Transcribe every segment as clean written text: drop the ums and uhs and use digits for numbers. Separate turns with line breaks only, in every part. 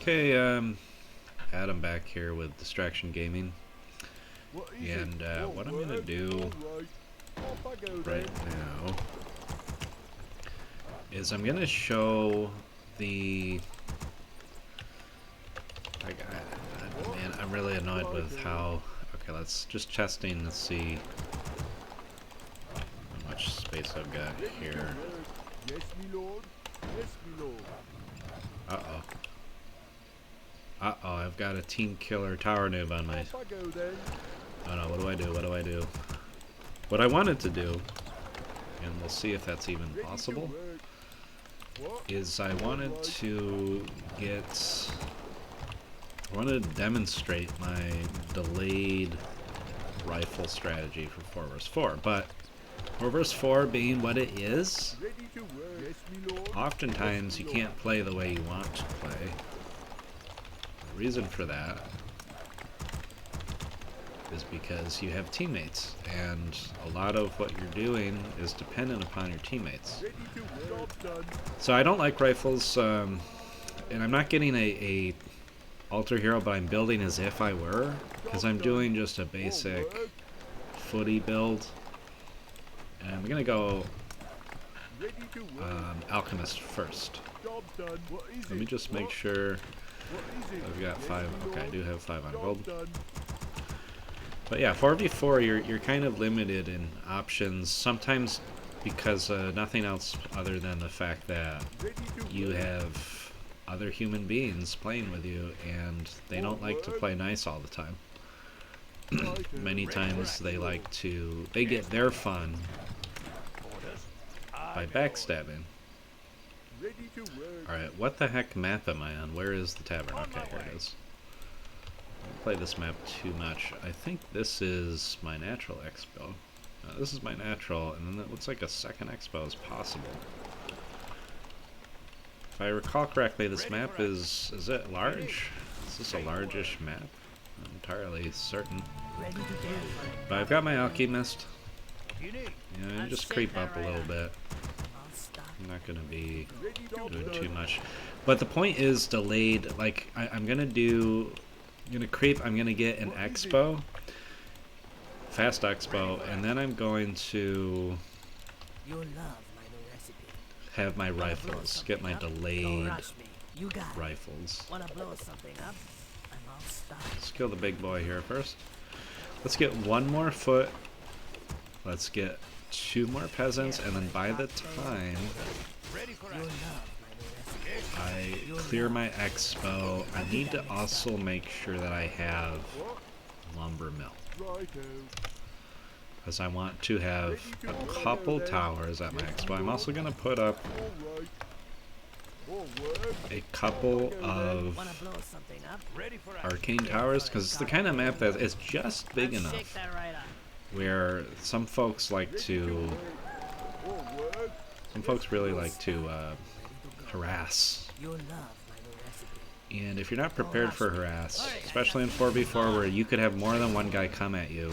Okay, Adam back here with Distraction Gaming, and what I'm gonna do right now is I'm gonna show the. Man, I'm really annoyed with how. Okay, let's just testing to see how much space I've got here. Uh-oh. Uh-oh, I've got a team killer tower noob on my... Oh no, what do I do? What do I do? What I wanted to do, and we'll see if that's even possible, is I wanted to get... I wanted to demonstrate my delayed rifle strategy for 4 vs 4, but 4 vs 4 being what it is, oftentimes you can't play the way you want to play. The reason for that is because you have teammates, and a lot of what you're doing is dependent upon your teammates. So I don't like rifles, and I'm not getting a alter hero, but I'm building as if I were, because I'm doing just a basic footy build. And I'm gonna go Alchemist first. Let me just make sure I've got 5. Okay, I do have 5 on gold. But yeah, 4v4, you're kind of limited in options, sometimes because nothing else other than the fact that you have other human beings playing with you, and they don't like to play nice all the time. Many times they get their fun by backstabbing. Alright, what the heck map am I on? Where is the tavern? Okay, here it is. I don't play this map too much. I think this is my natural expo. This is my natural, and then it looks like a second expo is possible. If I recall correctly, this map is it large? Is this a largish map? Not entirely certain. But I've got my Alchemist. Yeah, just creep up a little bit. I'm not gonna be doing too much. But the point is delayed. Like, I'm gonna creep, I'm gonna get an expo. Fast expo, and then I'm going to have my rifles, get my delayed rifles. Let's kill the big boy here first. Let's get 1 more foot. Let's get 2 more peasants, and then by the time I clear my expo, I need to also make sure that I have lumber mill, because I want to have a couple towers at my expo. I'm also going to put up a couple of arcane towers, because it's the kind of map that is just big enough where some folks really like to harass. And if you're not prepared for harass, especially in 4v4 where you could have more than one guy come at you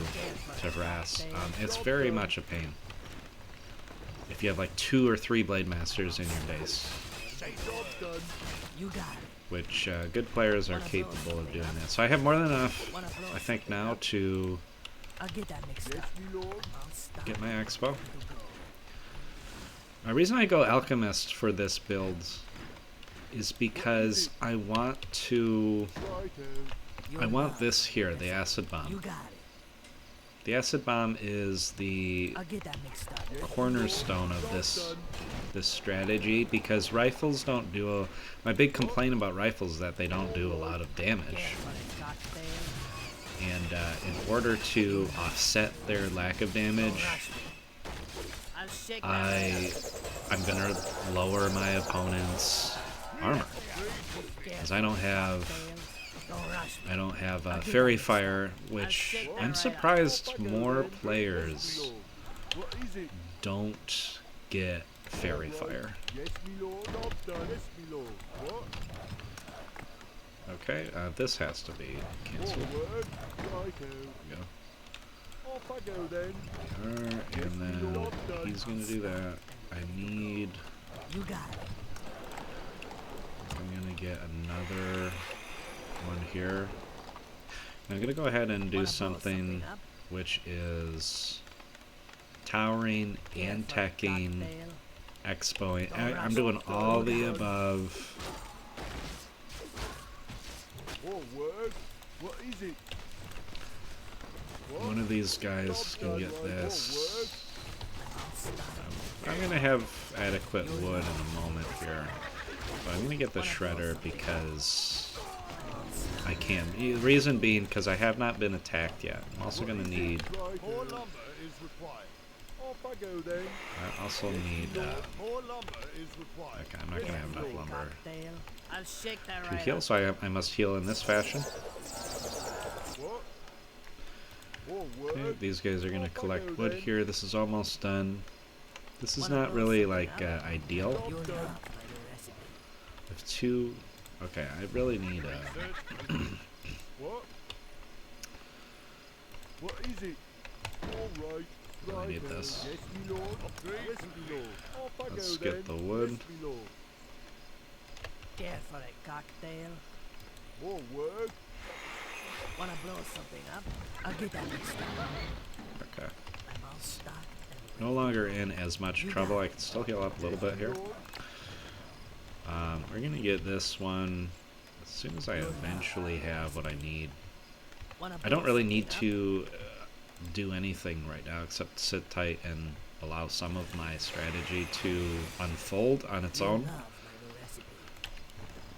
to harass, it's very much a pain. If you have like 2 or 3 Blade Masters in your base. Which good players are capable of doing that. So I have more than enough, I think, now to get my expo. The reason I go Alchemist for this build is because I want this here, the acid bomb. The acid bomb is the cornerstone of this strategy, because rifles don't do my big complaint about rifles is that they don't do a lot of damage. And in order to offset their lack of damage, I'm gonna lower my opponent's armor, because I don't have Fairy Fire, which I'm surprised more players don't get Fairy Fire. Okay, this has to be canceled. There we go. And then he's gonna do that. I'm gonna get another one here. I'm gonna go ahead and do something which is towering and teching, expoing. I'm doing all the above. One of these guys can get this. I'm gonna have adequate wood in a moment here. But I'm gonna get the shredder because I can. The reason being because I have not been attacked yet. I'm also gonna need. I also need. Okay, I'm not gonna have enough lumber to heal, so I must heal in this fashion. Okay, these guys are gonna collect wood here. This is almost done. This is not really like ideal. I have two. Okay, I really need a. Really need this. Let's get the wood.
Care for a cocktail?
More work.
Wanna blow something up? I'll get that mixed up.
Okay.
I'm all stocked.
No longer in as much trouble. I can still heal up a little bit here. We're gonna get this one as soon as I eventually have what I need. I don't really need to do anything right now except sit tight and allow some of my strategy to unfold on its own.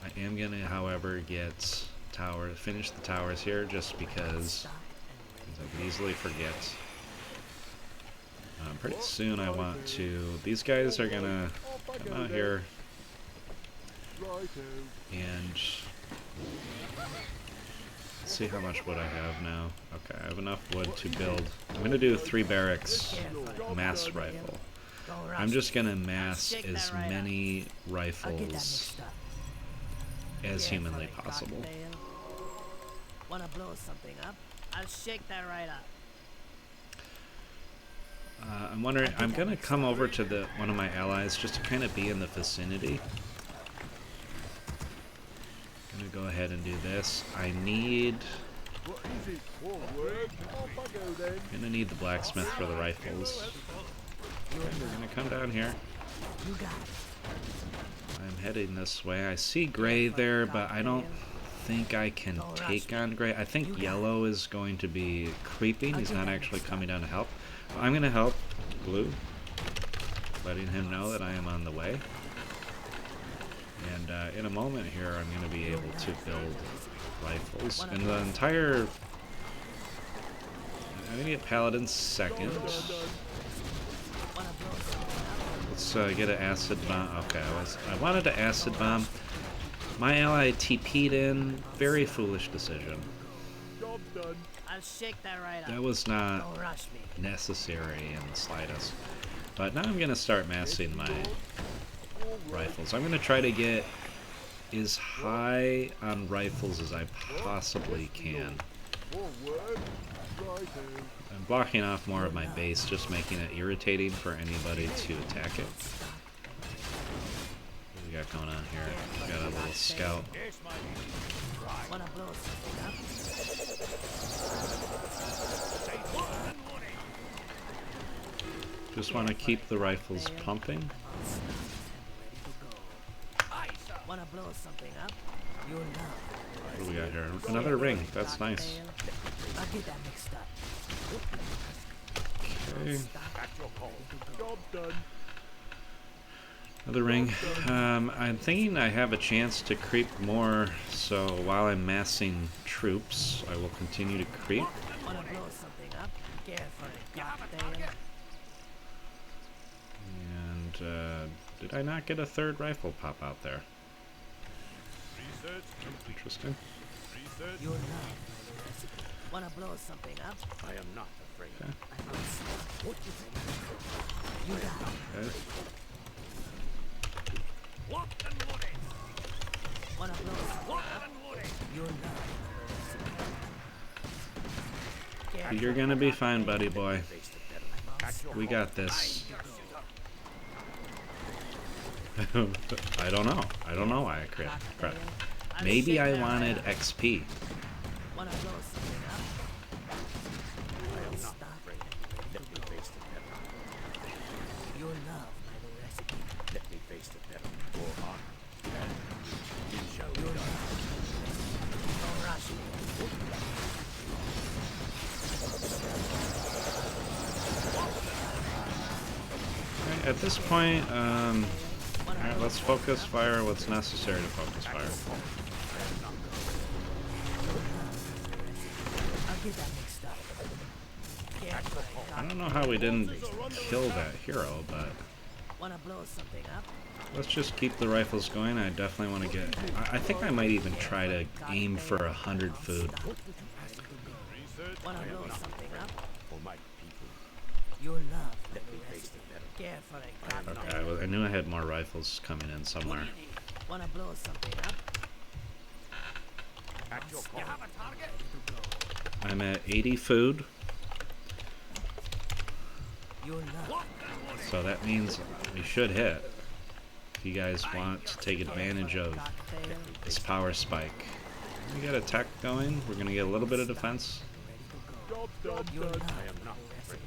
I am gonna, however, get finish the towers here just because I could easily forget. Pretty soon I want to. These guys are gonna come out here and see how much wood I have now. Okay, I have enough wood to build. I'm gonna do 3 barracks mass rifle. I'm just gonna mass as many rifles as humanly possible.
Wanna blow something up? I'll shake that right up.
I'm wondering. I'm gonna come over to one of my allies just to kind of be in the vicinity. Gonna go ahead and do this. I need. Gonna need the blacksmith for the rifles. Okay, we're gonna come down here. I'm heading this way. I see gray there, but I don't think I can take on gray. I think yellow is going to be creeping. He's not actually coming down to help. Well, I'm gonna help blue, letting him know that I am on the way. And in a moment here, I'm going to be able to build rifles. And the entire... I'm going to get paladins second. Let's get an acid bomb. Okay, I wanted to acid bomb. My ally TP'd in. Very foolish decision. That was not necessary in the slightest. But now I'm going to start massing my rifles. I'm going to try to get as high on rifles as I possibly can. I'm blocking off more of my base, just making it irritating for anybody to attack it. What do we got going on here? We got a little scout. Just want to keep the rifles pumping.
Wanna blow something up?
What do we got here? Another ring. That's nice.
I'll get that mixed up.
Okay. Another ring. I'm thinking I have a chance to creep more, so while I'm massing troops, I will continue to creep.
Wanna blow something up? Care for a cocktail?
And did I not get a 3rd rifle pop out there? Interesting.
You're not. Wanna blow something up?
I am not afraid.
Okay.
What you think? You got it.
Okay.
Wanna blow something up? You're not.
You're gonna be fine, buddy boy. We got this. I don't know. I don't know why I crit. Maybe I wanted XP.
Wanna blow something up?
I am not afraid. Let me face the peril.
Your love, my new recipe.
Let me face the peril. Go on. And you shall be done.
Don't rush me.
Right, at this point, alright, let's focus fire what's necessary to focus fire.
I'll get that mixed up.
I don't know how we didn't kill that hero, but
Wanna blow something up?
let's just keep the rifles going. I definitely want to get... I think I might even try to aim for 100 food.
Wanna blow something up?
For my people.
Your love,
Let me face the peril.
carefully.
Okay, I knew I had more rifles coming in somewhere.
Wanna blow something up?
At your call.
I'm at 80 food,
Your love.
so that means we should hit. If you guys want to take advantage of
Cocktail.
this power spike. We got a tech going. We're gonna get a little bit of defense.
Your love,
I am not afraid.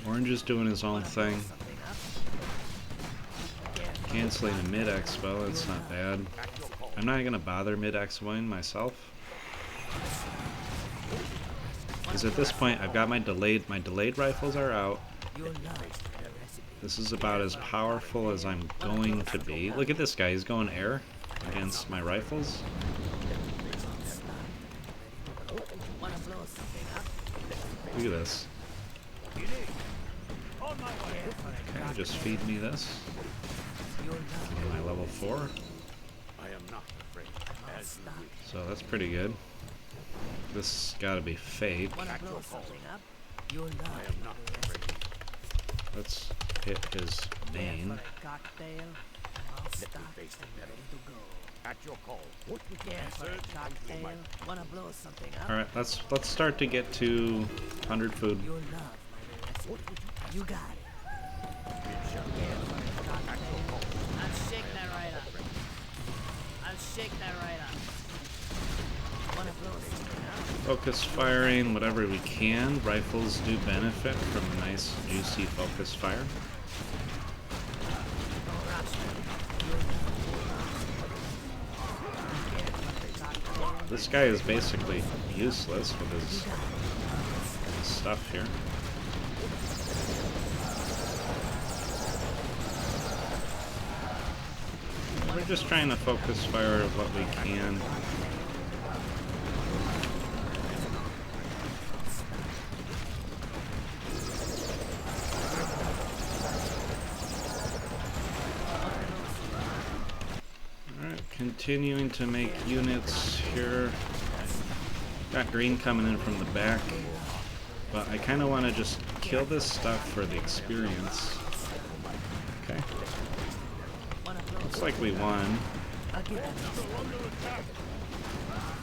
Orange is doing his own thing.
something up?
Canceling a mid expo, that's not bad. I'm not gonna bother mid expoing myself. Because at this point I've got my delayed rifles are out.
Your love, my recipe.
This is about as powerful as I'm going to be. Look at this guy, he's going air against my rifles.
Wanna blow something up?
Look at this. Okay, just feed me this.
Your love,
Get my level 4.
I am not afraid. As you wish.
So that's pretty good. This gotta be fake.
wanna blow something up? Your love,
I am not afraid.
Let's hit his main.
for a cocktail. I'll
Let me
stop
face the
and
peril.
ready to go.
At your call.
Care for a cocktail. Wanna blow something up?
Alright, let's start to get to 100 food.
Your love, my recipe. You got it. Care for a cocktail. I'll shake that right up. I'll shake that right up. Wanna blow something up?
Focus firing whatever we can. Rifles do benefit from a nice juicy focus fire.
Don't rush me. Your love. Care for a cocktail.
This guy is basically useless with his stuff here. We're just trying to focus fire what we can. Alright, continuing to make units here. Got green coming in from the back. But I kind of want to just kill this stuff for the experience. Okay.
Wanna blow
Looks like we won.
I'll get that mixed up.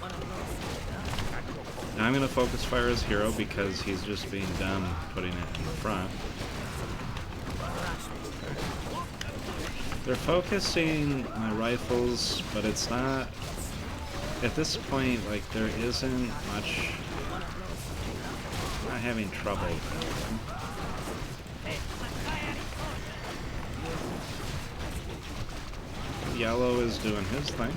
Wanna blow something up?
Now I'm going to focus fire his hero because he's just being dumb putting it in the front. They're focusing my rifles, but it's not... At this point, like, there isn't much... I'm not having trouble. Yellow is doing his thing.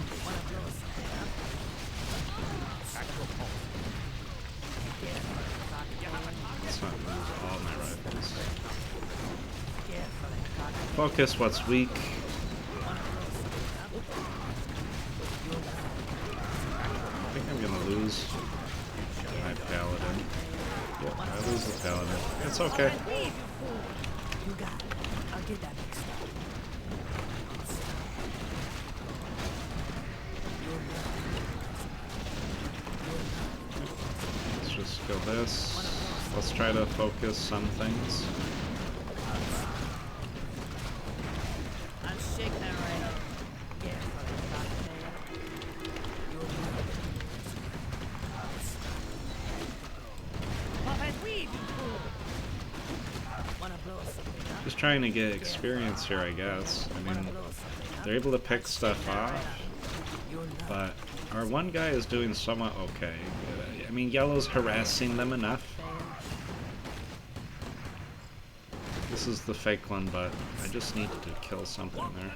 Let's not lose all my rifles. Focus what's weak. I think I'm gonna lose my paladin. Yep, I lose the paladin. It's okay.
You got it. I'll get that mixed up.
Let's just go this. Let's try to focus some things.
I'll shake that right up. Yeah, for a cocktail. Your love. Wanna blow something up?
trying to get experience here, I guess. I mean, they're able to pick stuff off, but our one guy is doing somewhat okay. I mean, yellow's harassing them enough. This is the fake one, but I just need to kill something there.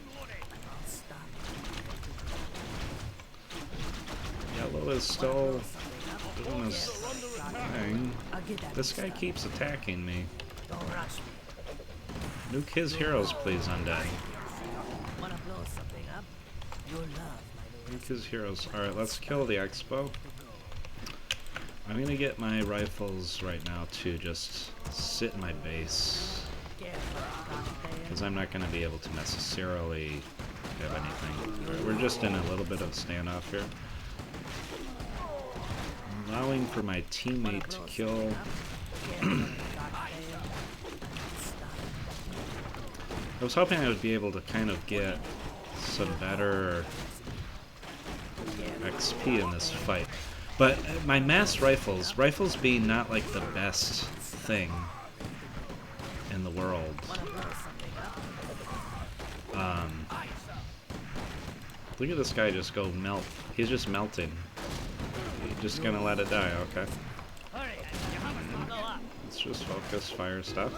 Yellow is still doing his thing. This guy keeps attacking me. Nuke his heroes, please, undead. Nuke his heroes. Alright, let's kill the expo. I'm gonna get my rifles right now to just sit in my base. Because I'm not gonna be able to necessarily have anything. Right, we're just in a little bit of a standoff here. Allowing for my teammate to kill. I was hoping I would be able to kind of get some better XP in this fight. But my mass rifles being not like the best thing in the world. Look at this guy just go melt. He's just melting. He's just gonna let it die, okay. Let's just focus fire stuff.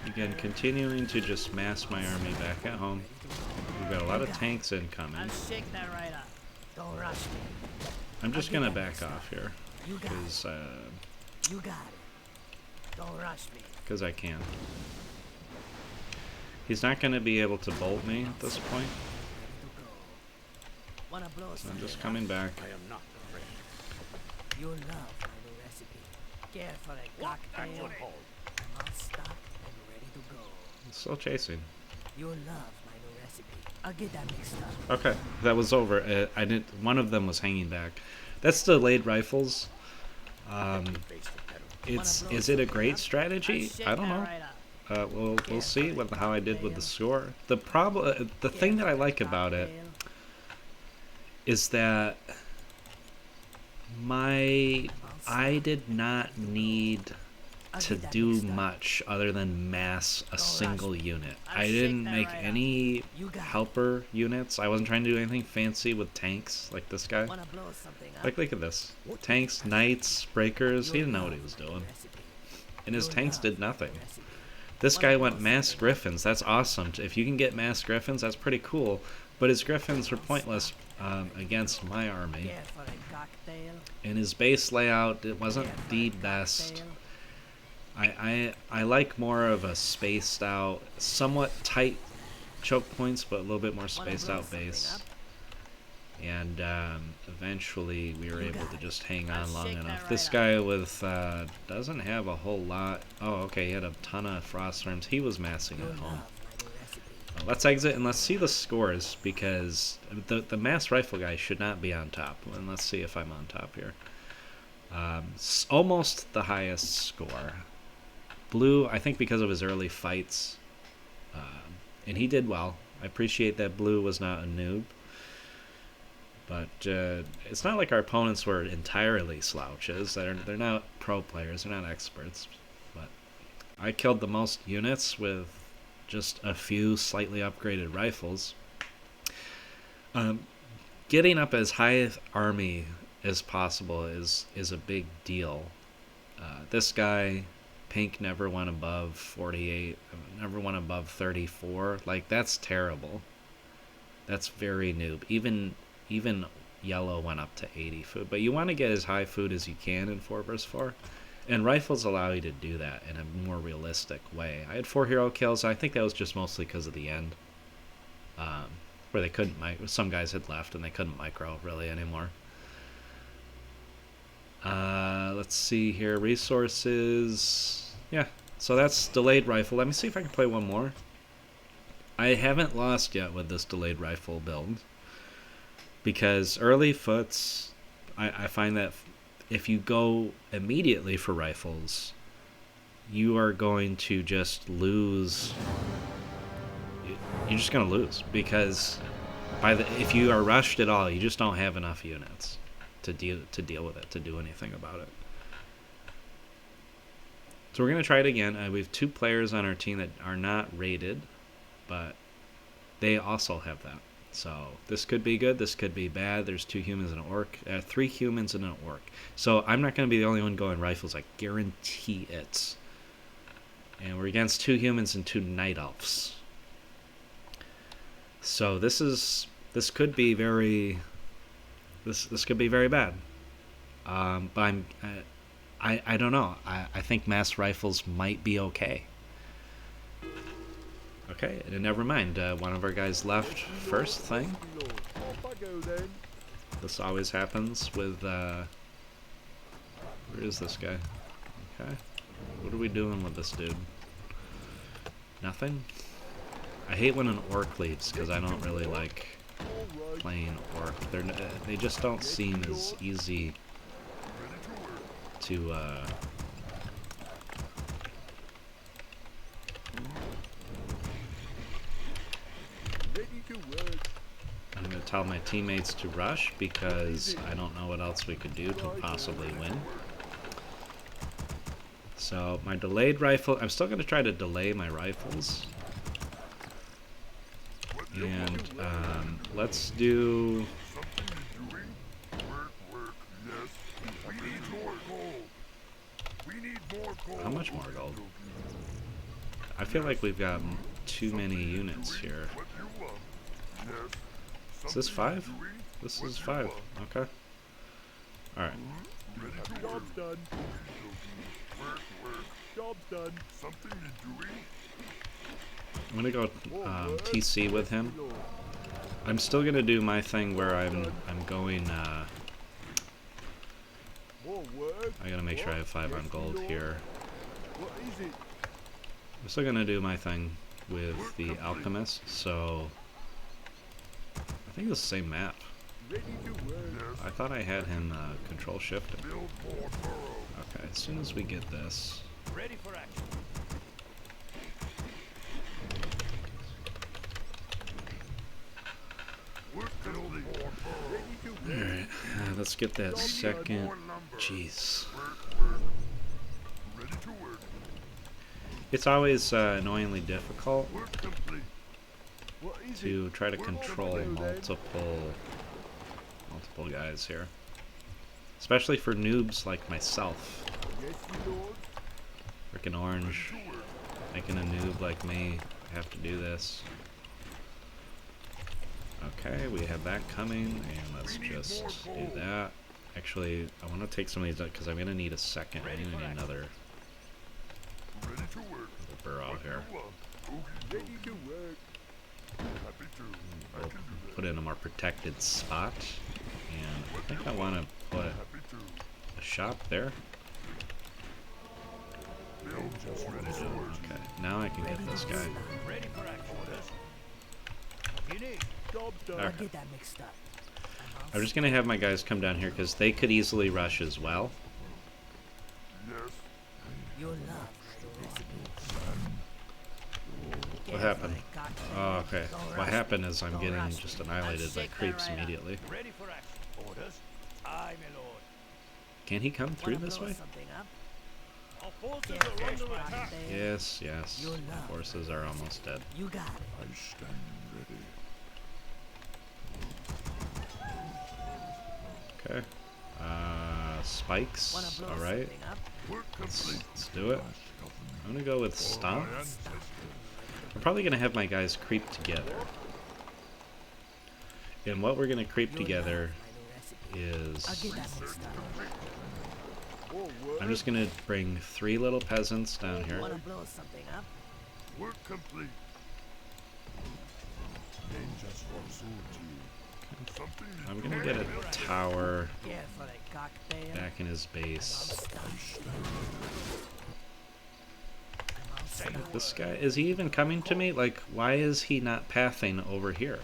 Again, continuing to just mass my army back at home. We've got a lot of tanks incoming. I'm just gonna back off here. Because I can. He's not going to be able to bolt me at this point. So I'm just coming back.
I am not afraid.
You love my new recipe. Care for a cocktail. I'll stop and ready to go.
He's still chasing.
You love my new recipe. I'll get that mixed up.
Okay, that was over. I didn't. One of them was hanging back. That's delayed rifles. Is it a great strategy? I don't know. We'll see how I did with the score. The thing that I like about it is that I did not need to do much other than mass a single unit. I didn't make any helper units. I wasn't trying to do anything fancy with tanks like this guy. Like, look at this. Tanks, knights, breakers. He didn't know what he was doing. And his tanks did nothing. This guy went mass griffins. That's awesome. If you can get mass griffins, that's pretty cool. But his griffins were pointless against my army. And his base layout, it wasn't the best. I like more of a spaced out, somewhat tight choke points, but a little bit more spaced out base. And eventually we were able to just hang on long enough. This guy with doesn't have a whole lot. Oh, okay, he had a ton of frost worms. He was massing at home. Let's exit and let's see the scores, because the mass rifle guy should not be on top. And let's see if I'm on top here. Almost the highest score. Blue, I think because of his early fights. And he did well. I appreciate that Blue was not a noob. But it's not like our opponents were entirely slouches. They're not pro players. They're not experts. But I killed the most units with just a few slightly upgraded rifles. Getting up as high an army as possible is a big deal. This guy, Pink, never went above 48, never went above 34. Like, that's terrible. That's very noob. Even Yellow went up to 80 food. But you want to get as high food as you can in 4 vs 4. And rifles allow you to do that in a more realistic way. I had 4 hero kills. I think that was just mostly because of the end. Where they couldn't some guys had left and they couldn't micro really anymore. Let's see here. Resources. Yeah. So that's delayed rifle. Let me see if I can play one more. I haven't lost yet with this delayed rifle build. Because early foots, I find that if you go immediately for rifles, you are going to just lose. You're just going to lose, because if you are rushed at all, you just don't have enough units to deal with it, to do anything about it. So we're going to try it again. We have 2 players on our team that are not rated, but they also have that. So this could be good, this could be bad. There's 2 humans and an orc. 3 humans and an orc. So I'm not going to be the only one going rifles. I guarantee it. And we're against 2 humans and 2 night elves. So this could be very this could be very bad. But I don't know. I think mass rifles might be okay. Okay, and never mind. One of our guys left first thing. This always happens with, where is this guy? Okay. What are we doing with this dude? Nothing? I hate when an orc leaves, because I don't really like playing orc. They just don't seem as easy to, I'm going to tell my teammates to rush because I don't know what else we could do to possibly win. So my delayed rifle, I'm still going to try to delay my rifles. And let's do... How much more gold? I feel like we've got too many units here. Is this 5? This is 5. Okay. Alright.
Job's done. Job's done. Something you doing?
I'm gonna go TC with him. I'm still gonna do my thing where I'm going. I gotta make sure I have 5 on gold here. I'm still gonna do my thing with the Alchemist. So I think it's the same map. I thought I had him control shift. Okay, as soon as we get this.
Ready for action.
Alright, let's get that second. Jeez. It's always annoyingly difficult to try to control multiple guys here. Especially for noobs like myself. Freaking orange. Making a noob like me have to do this. Okay, we have that coming, and let's just do that. Actually, I want to take some of these because I'm going to need a second. I need another burrow here. We'll put in a more protected spot. And I think I want to put a shop there. Okay, now I can get this guy. Okay. I'm just going to have my guys come down here because they could easily rush as well. What happened? Oh, okay. What happened is I'm getting just annihilated by creeps immediately. Can he come through this way? Yes, yes. My forces are almost dead.
You got it.
I stand ready.
Okay. Spikes. Alright. Let's do it. I'm gonna go with Stomp. I'm probably gonna have my guys creep together. And what we're gonna creep together is... I'm just gonna bring 3 little peasants down here.
Work complete.
I'm gonna get a tower back in his base. This guy, is he even coming to me? Like, why is he not pathing over here?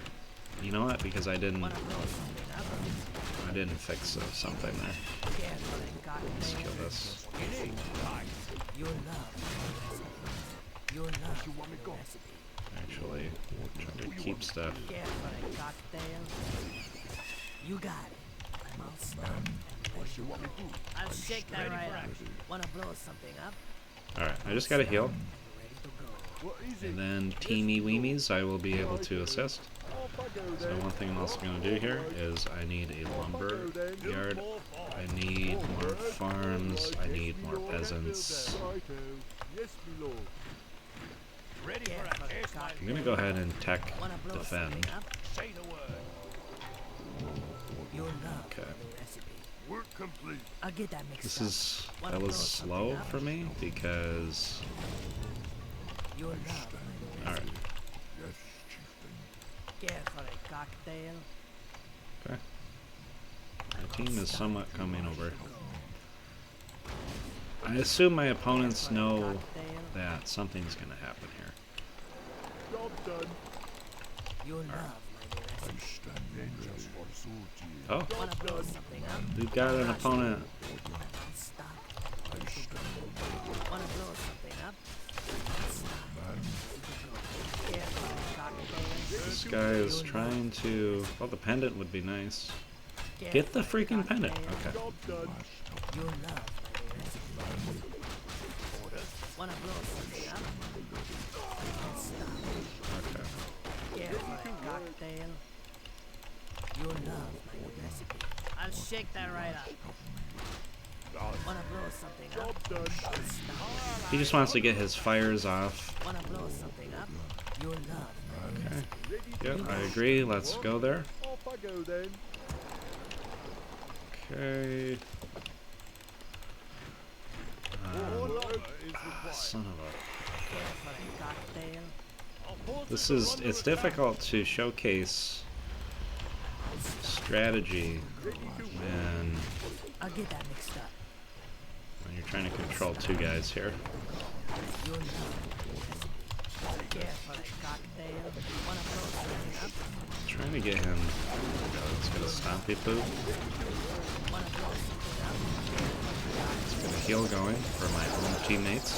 You know what? Because I didn't fix something there. Let's kill this. Actually, I'm trying to keep stuff.
You got it. I'll shake that right up. Wanna blow something up?
Alright, I just gotta heal.
Ready to go.
What is it?
And then teeny weemies I will be able to assist.
Off I go
So
then.
one thing I'm also going to do here is I need a lumber yard. I need more farms. I need more peasants.
Righto. Yes, my lord.
Ready for a case,
I'm going to go ahead and tech
Wanna blow
defend.
something up?
Say the word.
You'll love
Okay.
the recipe.
Work complete.
I'll get that mixed
This
up.
is, that was slow for me because,
You'll love my
alright,
Yes, chieftain.
Care for a cocktail?
okay. My team is somewhat coming over. I assume my opponents know
Cocktail?
that something's going to happen here.
Job done.
You'll love my new
I
recipe.
stand ready for sortie.
Oh,
Wanna blow something up?
we've got an opponent.
I'm stuck.
I stand
Wanna blow something up?
man.
Care for a cocktail?
This guy is trying to, well, the pendant would be nice.
Care
Get the
for a
freaking pendant.
cocktail?
Okay.
Job done.
You'll love my new recipe. Wanna blow something up?
Okay.
Care for a cocktail? You'll love my new recipe. I'll shake that right up. Wanna blow something up?
Job done.
He just wants to get his fires off.
Wanna blow something up? You'll love my new
Okay.
Ready
Yep, I agree. Let's go there.
Off I go then.
Okay.
Is required.
Son of
care for a cocktail?
a. This is, it's difficult to showcase strategy when
I'll get that mixed up.
you're trying to control two guys here.
You'll love my new recipe. Care for a cocktail? Wanna blow something up?
Trying to get him. Let's get a stompy poop.
Wanna blow something up?
Let's get a heal going for my own teammates.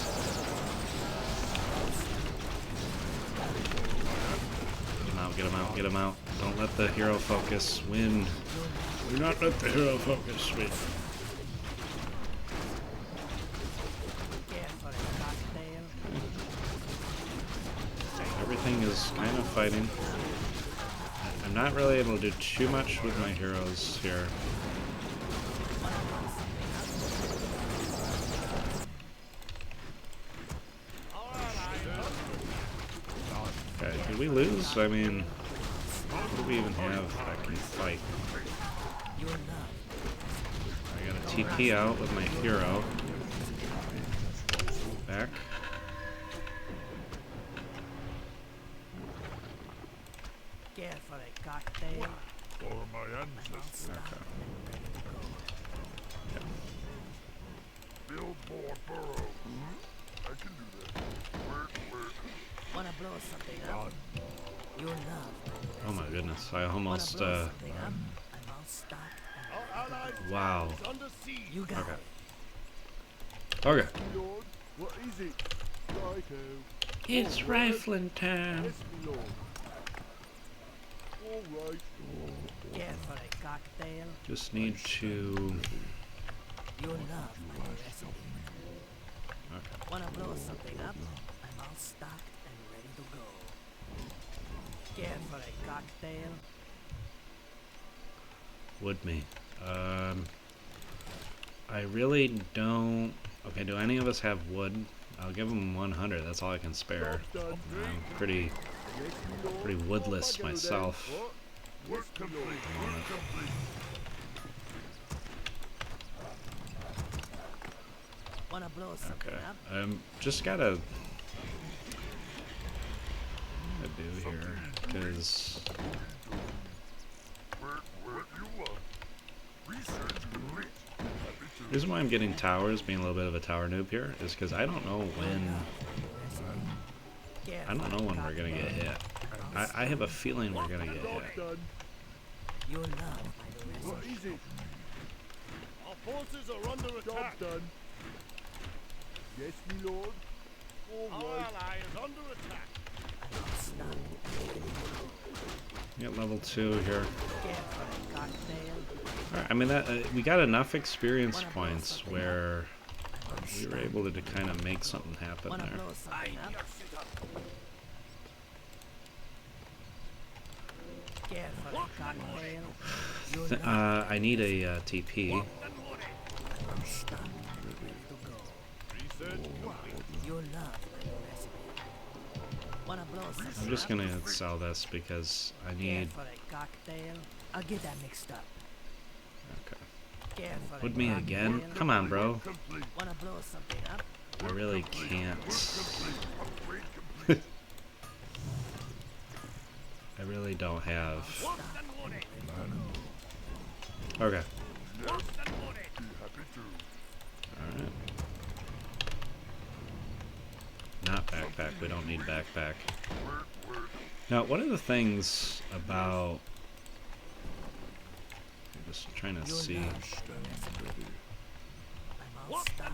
Get him out, get him out, get him out. Don't let the hero focus win. Do not let the hero focus win.
Care for a cocktail?
Everything is kind of fighting. I'm not really able to do too much with my heroes here. Okay, did we lose? I mean, what do we even have that can fight?
You'll love.
I got a TP out with my hero. Back.
Care for a cocktail?
For my ancestors.
Okay.
Build more burrows. I can do that. Work.
Wanna blow something up? You'll love my new
Oh my goodness, I
Wanna
almost,
blow something up? I'm all stocked.
Our allies
wow.
is under siege.
You got
Okay.
it.
Okay.
My lord, what is it? Righto.
It's rifling time.
Yes, my lord. All right.
Care for a cocktail?
Just need to...
You'll love my new recipe.
Okay.
Wanna blow something up? I'm all stocked and ready to go. Care for a cocktail?
Would me. I really don't... Okay, do any of us have wood? I'll give them 100, that's all I can spare.
Job done.
I'm pretty
Yes, my lord.
pretty woodless
Off I go then.
myself.
What? Work complete. Work complete.
Wanna blow something
Okay.
up?
Just gotta do here, because
Work you love. Research complete. Happy to.
the reason why I'm getting towers, being a little bit of a tower noob here, is because I don't know when
Care
I don't
for
know
a
when we're gonna get
cocktail?
hit. I have a feeling we're gonna get
Job
hit.
done.
You'll love my new
What
recipe.
is it?
Our forces are under
Job
attack.
done. Yes, my lord. All
Our
right.
ally is under attack.
I'm all stocked.
Get level 2 here.
Care for a cocktail?
Alright, I mean that we got enough experience points where we were able to kind of make something happen
Wanna
there.
blow something up? Careful, cocktail. You'll love
I need a TP.
I'm stuck. We're ready to go. You'll love my new recipe. Wanna blow something
I'm just
up?
gonna sell this because I need.
Careful, a cocktail. I'll get that mixed up.
Okay.
Careful,
With
a
me again?
cocktail.
Come on, bro.
Wanna blow something up?
I really can't. I really don't have. Okay. Alright. Not backpack. We don't need backpack. Now, one of the things about. I'm just trying to see.
I'm all stuck.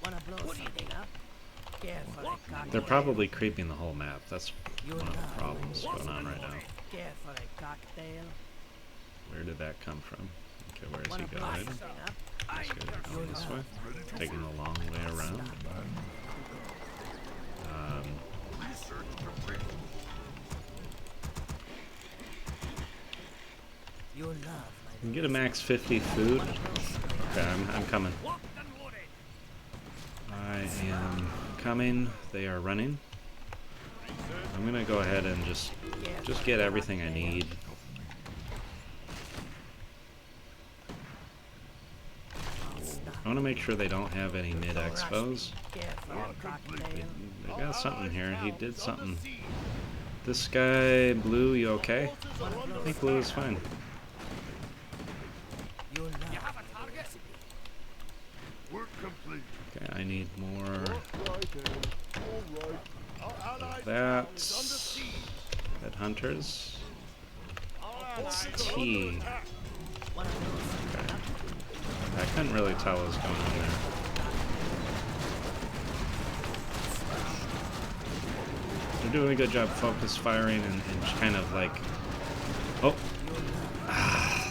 Wanna blow something up? Careful, a cocktail.
They're probably creeping the whole map. That's one of the problems going on right now.
Careful, a cocktail.
Where did that come from? Okay, where is
Wanna
he
blow
going?
something up?
This guy's going this way. Taking the long way around.
You'll love
Can you get a max 50 food? Okay, I'm coming. I am coming. They are running. I'm gonna go ahead and just get everything I need. I want to make sure they don't have any mid expos.
careful, a cocktail.
They got something here. He did something. This guy, Blue, you okay? I think Blue is fine.
You'll love
Work complete.
Okay, I need more
Our allies'
of
town
that.
is under siege.
Headhunters.
Our
It's
allies are
T.
under attack.
Wanna blow something up?
I couldn't really tell what was going on there. They're doing a good job focus firing and kind of like. Oh!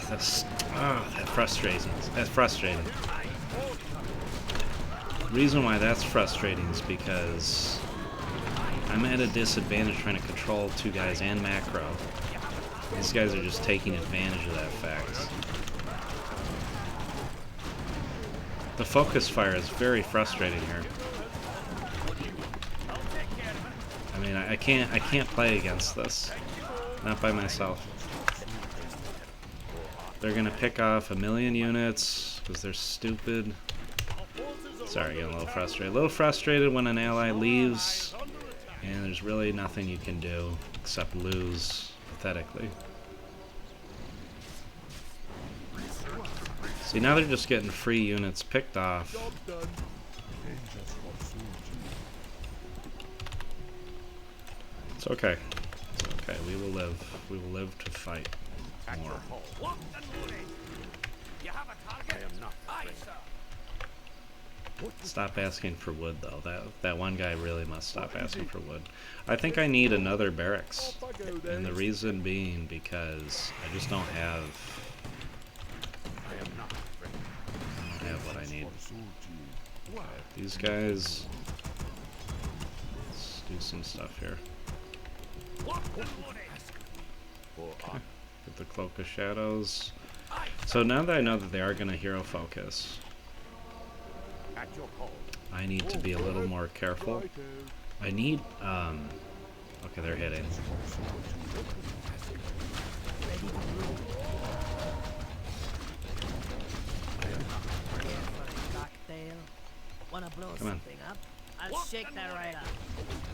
That frustrates me. That's frustrating. The reason why that's frustrating is because I'm at a disadvantage trying to control two guys and macro. These guys are just taking advantage of that fact. The focus fire is very frustrating here. I mean, I can't play against this. Not by myself. They're gonna pick off 1,000,000 units because they're stupid. Sorry, getting a little frustrated. A little frustrated when an ally leaves and there's really nothing you can do except lose pathetically. See, now they're just getting free units picked off.
Job done.
It's okay. It's okay. We will live. We will live to fight more. Stop asking for wood, though. That one guy really must stop asking for wood. I think I need another barracks,
Off I go then.
and the reason being because I just don't have. I don't have what I need. Okay, these guys. Let's do some stuff here. Okay. Get the Cloak of Shadows. So now that I know that they are going to hero focus,
At your call.
I need to be a little more careful. I need, okay, they're hitting.
Careful, a cocktail. Wanna blow
Come on.
something up? I'll shake that right up.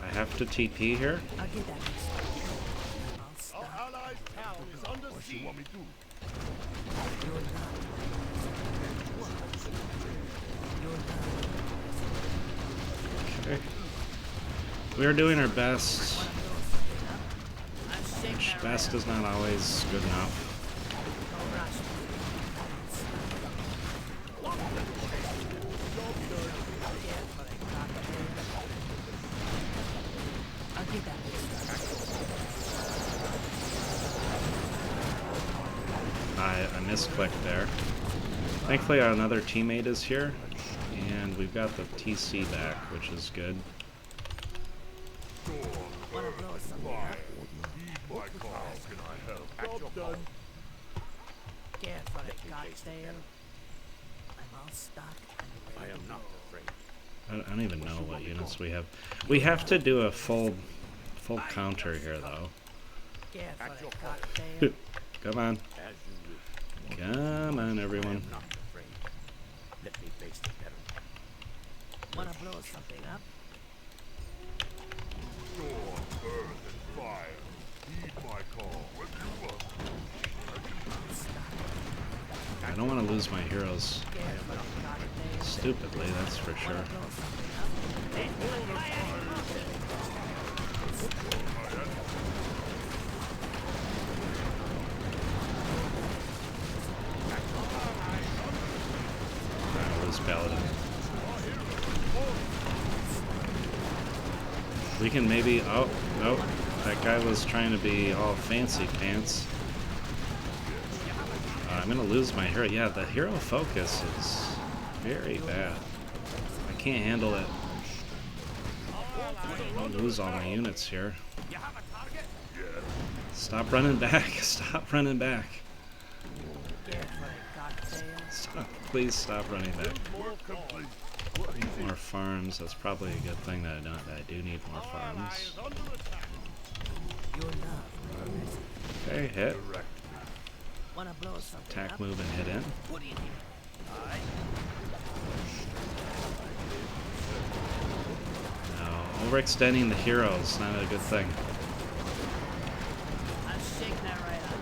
I have to TP here.
I'll get that mixed up. I'll stop.
Our allies' town is under siege.
Want me to?
You'll love You'll love
Okay. We are doing our best.
Wanna blow something up? I'll shake
Which
that
best
right
is not always good enough.
up. Don't rush me. Careful, a cocktail. I'll get that mixed up.
I misclicked there. Thankfully, our another teammate is here, and we've got the TC back, which is good.
Wanna blow something up?
Heed my call. How can I help? At your
Job
call.
done.
Careful, cocktail. I'm all stocked and
I
ready
am
to
not
roll.
afraid.
I don't even know what units we have. We have to do a full counter here, though.
Careful, cocktail.
Come on.
As you wish.
Come on,
I
everyone.
am not afraid. Let me face the peril.
Wanna blow something up?
Storm, earth, and fire. Heed my call. What you want?
I don't want to lose my heroes
Careful, cocktail.
stupidly, that's for sure.
Wanna blow something up?
I'm gonna lose Paladin. We can maybe... Oh, nope. That guy was trying to be all fancy pants. I'm gonna lose my hero. Yeah, the hero focus is very bad. I can't handle it. I'm gonna lose all my units here. Stop running back. Stop running back.
Careful, cocktail.
Stop. Please stop running back.
More complete.
Need more farms. That's probably a good thing that I do need more
Our ally
farms.
is under attack.
You're not.
Okay, hit.
Wanna blow something
Attack,
up?
move, and hit in.
What do you need?
No, overextending the hero is not a good thing.
I'll shake that right up.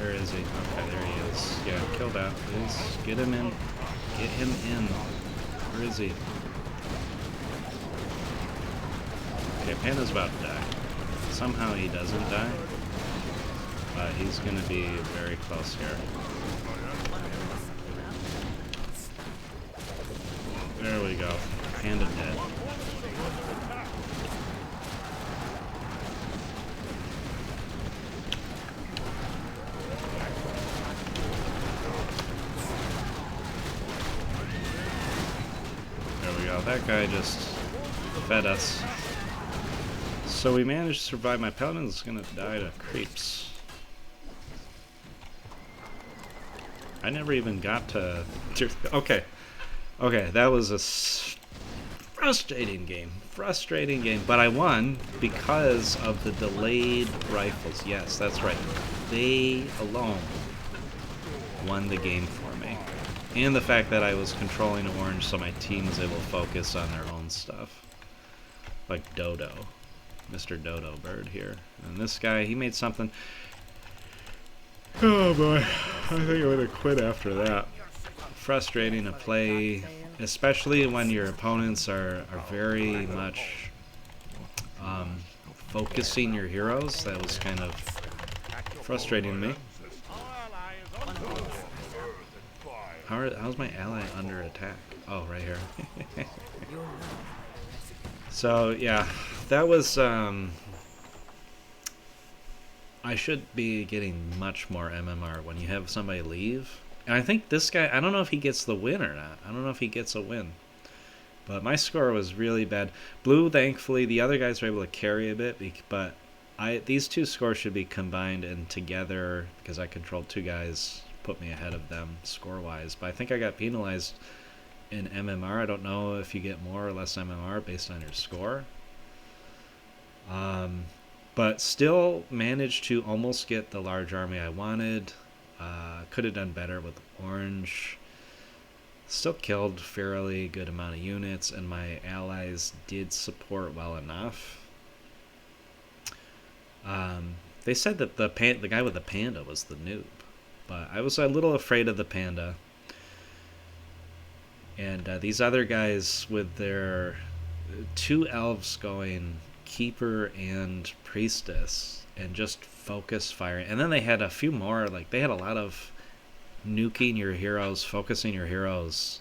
Where is he? Okay, there he is. Yeah, kill that, please. Get him in. Get him in. Where is he? Okay, Panda's about to die. Somehow he doesn't die. But he's gonna be very close here. There we go. Panda dead. There we go. That guy just fed us. So we managed to survive. My paladin's gonna die to creeps. I never even got to... Okay. Okay, that was a frustrating game. Frustrating game. But I won because of the delayed rifles. Yes, that's right. They alone won the game for me. And the fact that I was controlling orange so my team was able to focus on their own stuff. Like Dodo. Mr. Dodo Bird here. And this guy, he made something... Oh boy. I think I'm going to quit after that. Frustrating to play, especially when your opponents are very much focusing your heroes. That was kind of frustrating to me.
Our ally is under attack.
How's my ally under attack? Oh, right here. So, yeah, that was... I should be getting much more MMR when you have somebody leave. And I think this guy, I don't know if he gets the win or not. I don't know if he gets a win. But my score was really bad. Blue, thankfully, the other guys were able to carry a bit. But these two scores should be combined and together, because I controlled two guys, put me ahead of them score-wise. But I think I got penalized in MMR. I don't know if you get more or less MMR based on your score. But still managed to almost get the large army I wanted. Could have done better with orange. Still killed fairly good amount of units, and my allies did support well enough. They said that the guy with the panda was the noob, but I was a little afraid of the panda. And these other guys with their two elves going keeper and priestess and just focus firing, and then they had a few more, like they had a lot of nuking your heroes, focusing your heroes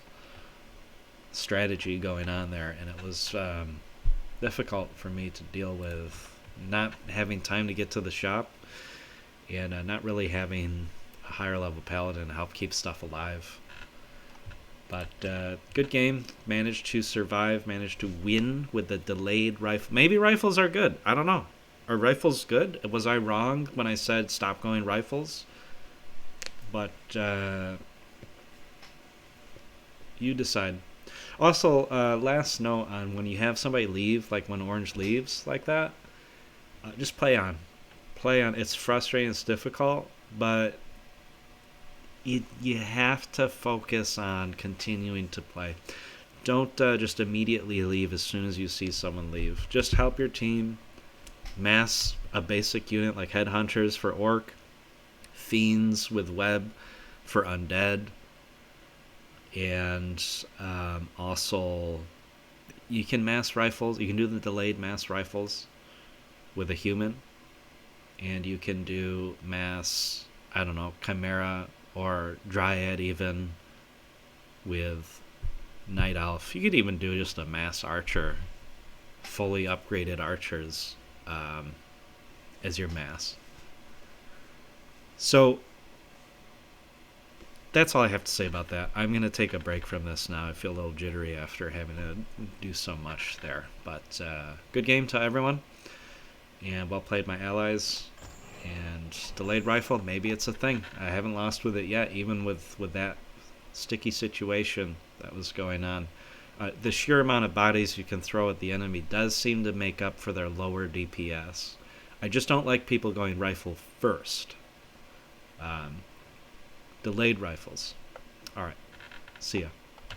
strategy going on there, and it was difficult for me to deal with not having time to get to the shop and not really having a higher level paladin to help keep stuff alive. But good game. Managed to survive. Managed to win with the delayed rifle. Maybe rifles are good. I don't know. Are rifles good? Was I wrong when I said stop going rifles? But you decide. Also, last note on when you have somebody leave, like when Orange leaves like that, just play on. Play on. It's frustrating. It's difficult, but you have to focus on continuing to play. Don't just immediately leave as soon as you see someone leave. Just help your team. Mass a basic unit like headhunters for orc, fiends with web for undead, and also you can mass rifles. You can do the delayed mass rifles with a human, and you can do mass, I don't know, chimera or dryad even with night elf. You could even do just a mass archer, fully upgraded archers as your mass. So that's all I have to say about that. I'm going to take a break from this now. I feel a little jittery after having to do so much there. But good game to everyone, and well played, my allies. And delayed rifle, maybe it's a thing. I haven't lost with it yet, even with that sticky situation that was going on. The sheer amount of bodies you can throw at the enemy does seem to make up for their lower DPS. I just don't like people going rifle first. Delayed rifles. Alright, see ya.